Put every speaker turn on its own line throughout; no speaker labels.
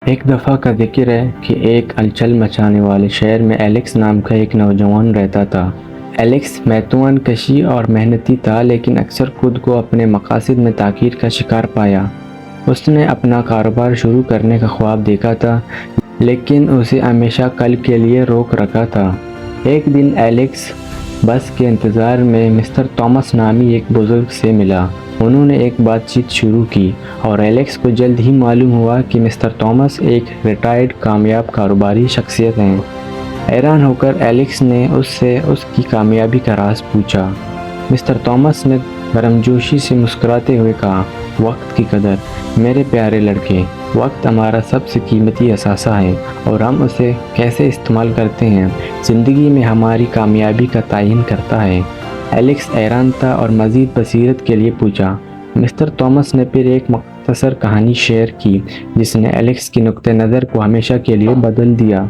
ایک دفعہ کا ذکر ہے کہ ایک ہلچل مچانے والے شہر میں ایلیکس نام کا ایک نوجوان رہتا تھا۔ ایلیکس میتوان کشی اور محنتی تھا، لیکن اکثر خود کو اپنے مقاصد میں تاخیر کا شکار پایا۔ اس نے اپنا کاروبار شروع کرنے کا خواب دیکھا تھا، لیکن اسے ہمیشہ کل کے لیے روک رکھا تھا۔ ایک دن ایلیکس بس کے انتظار میں مسٹر توماس نامی ایک بزرگ سے ملا۔ انہوں نے ایک بات چیت شروع کی اور ایلیکس کو جلد ہی معلوم ہوا کہ مسٹر توماس ایک ریٹائرڈ کامیاب کاروباری شخصیت ہیں۔ حیران ہو کر ایلیکس نے اس سے اس کی کامیابی کا راز پوچھا۔ مسٹر توماس نے گرمجوشی سے مسکراتے ہوئے کہا، وقت کی قدر میرے پیارے لڑکے، وقت ہمارا سب سے قیمتی اثاثہ ہے اور ہم اسے کیسے استعمال کرتے ہیں زندگی میں ہماری کامیابی کا تعین کرتا ہے۔ ایلیکس حیران تھا اور مزید بصیرت کے لیے پوچھا۔ مسٹر توماس نے پھر ایک مختصر کہانی شیئر کی جس نے ایلیکس کی نقطہ نظر کو ہمیشہ کے لیے بدل دیا۔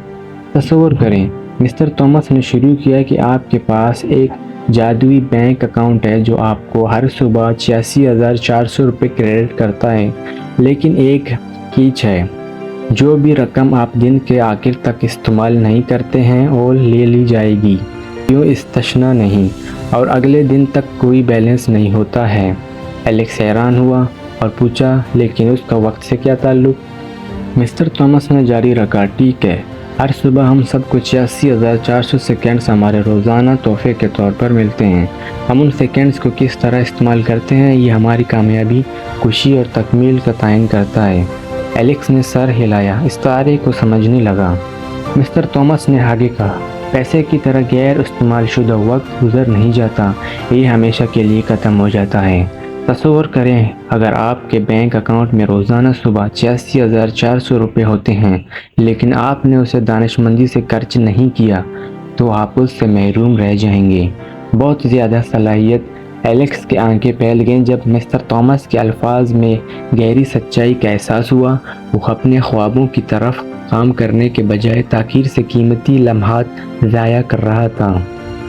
تصور کریں، مسٹر توماس نے شروع کیا کہ آپ کے پاس ایک جادوئی بینک اکاؤنٹ ہے جو آپ کو ہر صبح 86,400 روپے کریڈٹ کرتا ہے، لیکن ایک کیچ ہے، جو بھی رقم آپ دن کے آخر تک استعمال نہیں کرتے ہیں وہ لے لی جائے گی، کیوں استثنا نہیں، اور اگلے دن تک کوئی بیلنس نہیں ہوتا ہے۔ ایلیکس حیران ہوا اور پوچھا، لیکن اس کا وقت سے کیا تعلق؟ مسٹر توماس نے جاری رکھا، ٹھیک ہے، ہر صبح ہم سب کو 86,400 سیکنڈز ہمارے روزانہ تحفے کے طور پر ملتے ہیں۔ ہم ان سیکنڈز کو کس طرح استعمال کرتے ہیں یہ ہماری کامیابی، خوشی اور تکمیل کا تعین کرتا ہے۔ ایلیکس نے سر ہلایا، استعارے کو سمجھنے لگا۔ مسٹر توماس نے آگے کہا، پیسے کی طرح غیر استعمال شدہ وقت گزر نہیں جاتا، یہ ہمیشہ کے لیے ختم ہو جاتا ہے۔ تصور کریں، اگر آپ کے بینک اکاؤنٹ میں روزانہ صبح 86,400 روپے ہوتے ہیں، لیکن آپ نے اسے دانشمندی سے خرچ نہیں کیا، تو آپ اس سے محروم رہ جائیں گے۔ بہت زیادہ صلاحیت۔ ایلیکس کی آنکھیں پھیل گئیں جب مسٹر توماس کے الفاظ میں گہری سچائی کا احساس ہوا۔ وہ اپنے خوابوں کی طرف کام کرنے کے بجائے تاخیر سے قیمتی لمحات ضائع کر رہا تھا۔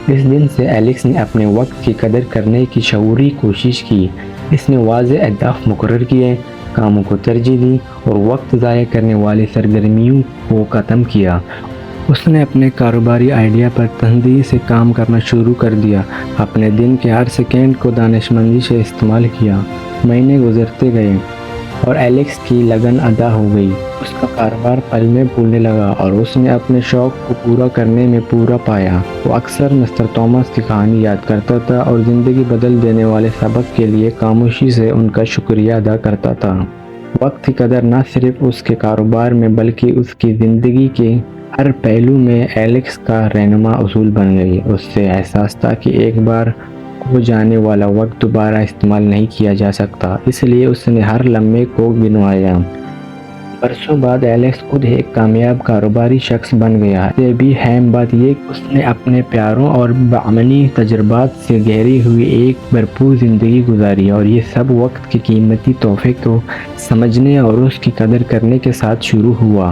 اس دن سے ایلیکس نے اپنے وقت کی قدر کرنے کی شعوری کوشش کی۔ اس نے واضح اہداف مقرر کیے، کاموں کو ترجیح دی اور وقت ضائع کرنے والی سرگرمیوں کو ختم کیا۔ اس نے اپنے کاروباری آئیڈیا پر تندی سے کام کرنا شروع کر دیا، اپنے دن کے ہر سیکنڈ کو دانشمندی سے استعمال کیا۔ مہینے گزرتے گئے اور ایلیکس کی لگن ادا ہو گئی۔ اس کا کاروبار پل میں پھولنے لگا اور اس نے اپنے شوق کو پورا کرنے میں پورا پایا۔ وہ اکثر مسٹر توماس کی کہانی یاد کرتا تھا اور زندگی بدل دینے والے سبق کے لیے خاموشی سے ان کا شکریہ ادا کرتا تھا۔ وقت کی قدر نہ صرف اس کے کاروبار میں بلکہ اس کی زندگی کے ہر پہلو میں ایلیکس کا رہنما اصول بن گئی۔ اس سے احساس تھا کہ ایک بار کھو جانے والا وقت دوبارہ استعمال نہیں کیا جا سکتا، اس لیے اس نے ہر لمحے کو گنوایا۔ برسوں بعد ایلیکس خود ایک کامیاب کاروباری شخص بن گیا۔ اس سے بھی اہم بات یہ کہ اس نے اپنے پیاروں اور بعملی تجربات سے گہری ہوئی ایک بھرپور زندگی گزاری، اور یہ سب وقت کے قیمتی تحفے کو سمجھنے اور اس کی قدر کرنے کے ساتھ شروع ہوا۔